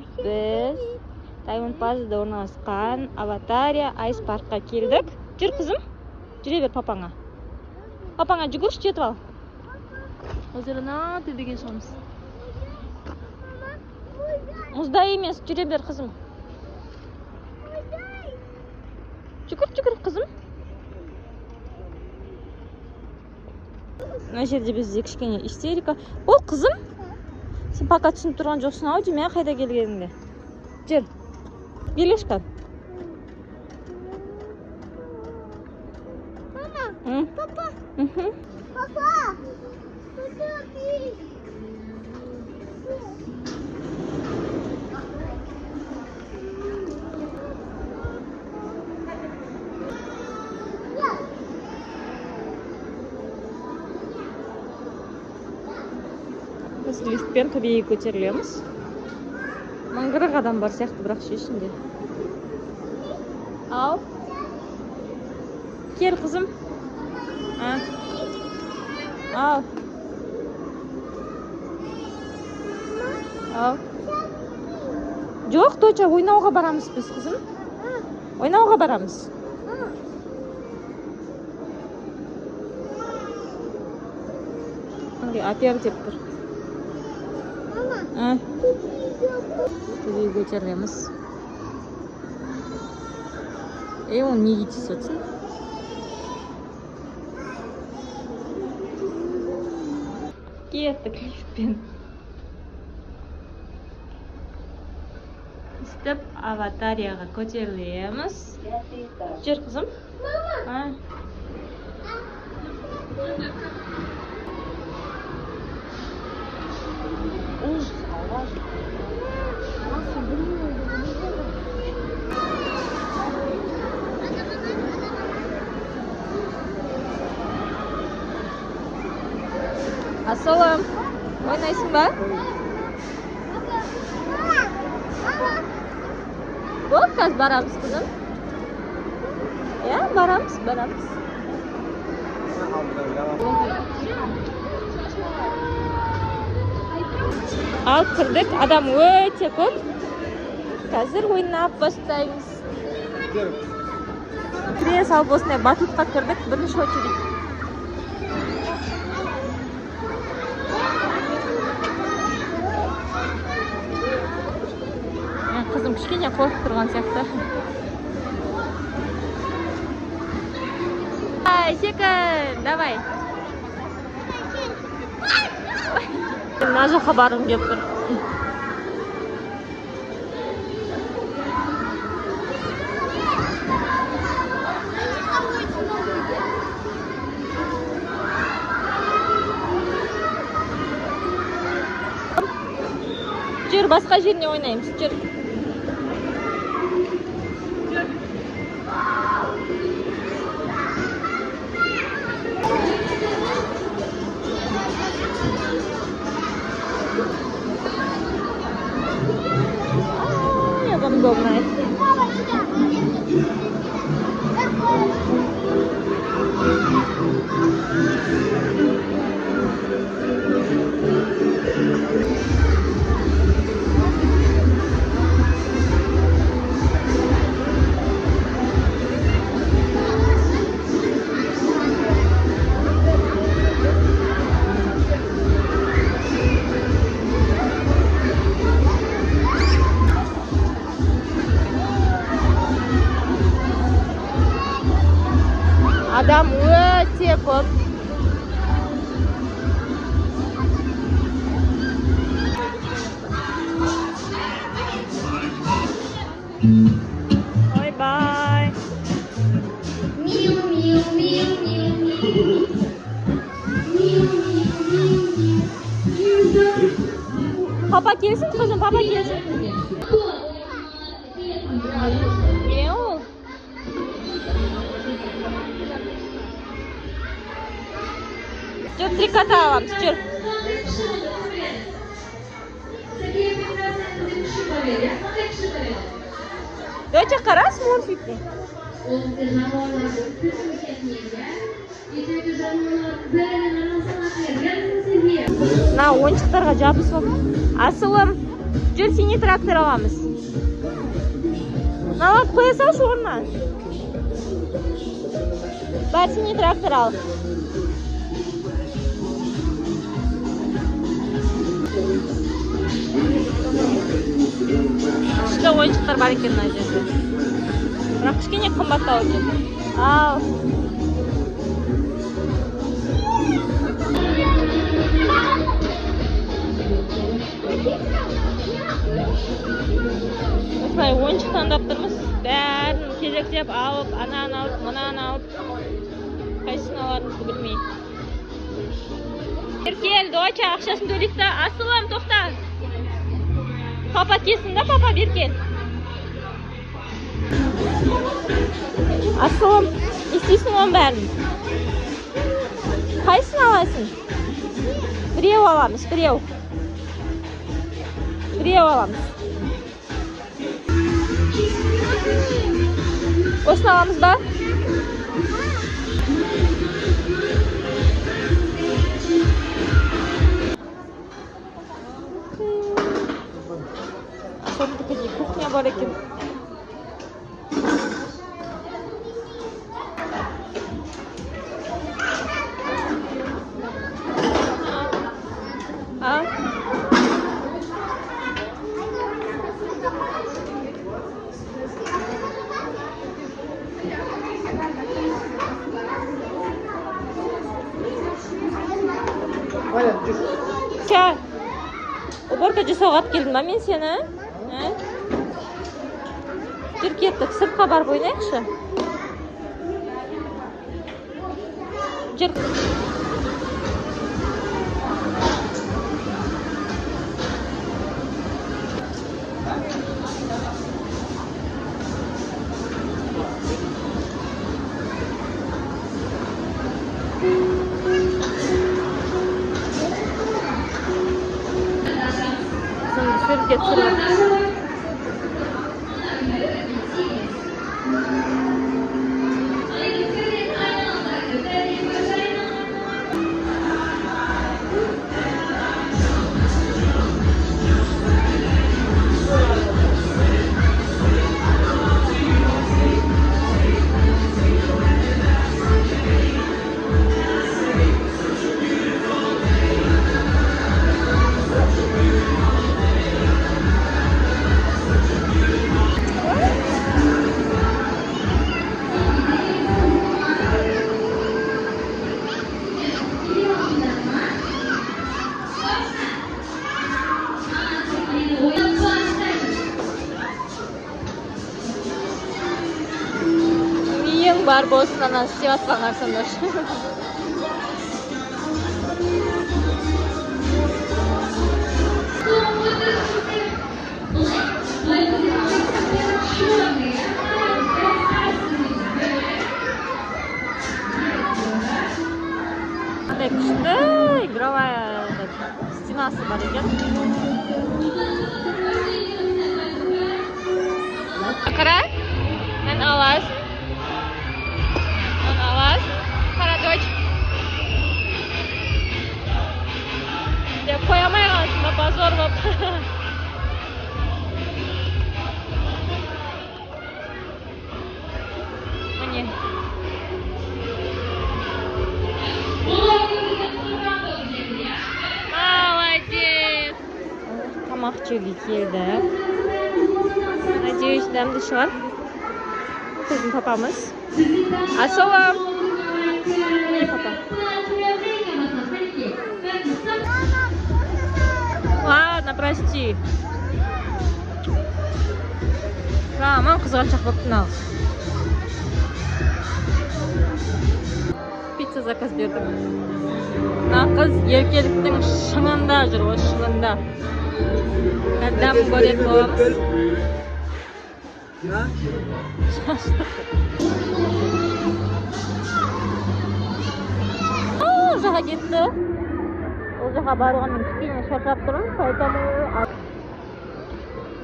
саат біз Diamond Plaza орналасқан Аватария Айс паркқа келдік. Жүр қызым, жүре бер папаңа. Папаңа жүгірші, жетіп ал. Озерына төбеге шығамыз. Мұзда емес, жүре бер қызым. Жүгір қызым. Мына жерде бізде кішкене истерика. Ол қызым, сен пока түсініп тұрған жоқсың-ау деме, қайда келгеніңде. Жүр. Белешка. Мама. Папа. Папа. Біз лифтпен төбеге көтерілеміз. Мыңғырық адам бар сияқты, бірақ ішінде. Ал. Кел қызым. Ал. Ал. Жоқ, точа, ойнауға барамыз біз, қызым. Ойнауға барамыз. Апер деп тұр. Төбеге көтерілеміз. Он неге тиіп жатсың? Кеттік лифтпен. Үстіп Аватарияға көтерілеміз. Жүр қызым. Ассалам. Ойнайсың ба? Болды, қазір барамыз, қызым. Барамыз. Ал кірдік, адам өте көп. Қазір ойнап бастаймыз. Кіре салып осындай батутқа кірдік, бірінші очередь. Қызым кішкене қорқып тұрған сияқты. Секір, давай. Мына жаққа барғым келіп тұр. Жүр, басқа жеріне ойнаймыз, жүр. Go nice. Адам өте көп. Bye. Papa gelsin kızım, papa gelsin. Ne o? Жүр, трикота аламыз, жүр. Доча, қара смурфикті. Мына ойыншықтарға жабысып. Асылым. жүр синий трактор аламыз. Налап қоя салшы орнына. Бар синий трактор ал. Күшті ойыншықтар бар екен мына жерде. Бірақ кішкене қымбаттау екен. Ал. Осылай ойыншық таңдап тұрмыз. Бәрін кезектеп алып, ананы алып, мынаны алып. Қайсысын аларымызды білмей. Еркел, доча, ақшасын төлейік та. Асылым, тоқта. Папа келсін да, папа Беркел. Асылым, естейсің оның бәрін. Қайсысын алайсың? Біреу аламыз, біреу. Біреу аламыз. Осын аламыз ба? Асылымдікі кухня бар екен. Ка, уборка жасауға алып келдім ба мен сені? Жүр кеттік, сыртқа барып ойнайықшы. Жүр. Sürüp getiriyorum. Бар болсынан істеп атпаңарсыңдар. Қандай күшті игровая стенасы бар екен. Қара, мен аласың. Деп қойамай қалсың ба, позор боп. Міне. Молодец. Тамақ жеуге келді. Надеюсь, дәмді шығар. Біздің папамыз. Асылым. Міне папа. Ладно, прости. Мам қызғаншақ болып тұнал. Пицца заказ бердім. Мына қыз еркеліктің шыңында жүр, осы шыңында. Когда мы көретін боламыз. Ол жаққа кетті. Ол жаққа баруға мен кішкене шаршап тұрмын, поэтому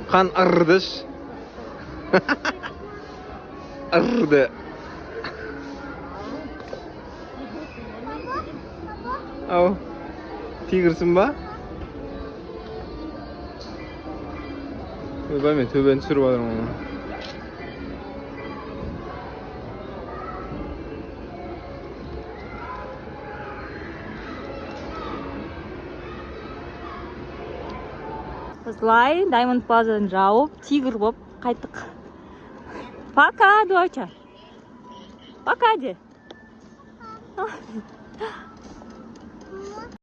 Қан ырдыш. Ырды. Ау. Тигірсің ба? ойбай, мен төбені түсіріп жатырмын оны. Осылай Diamond Plaza-ны жауып, тигр болып қайттық. Пока, доча. Пока де.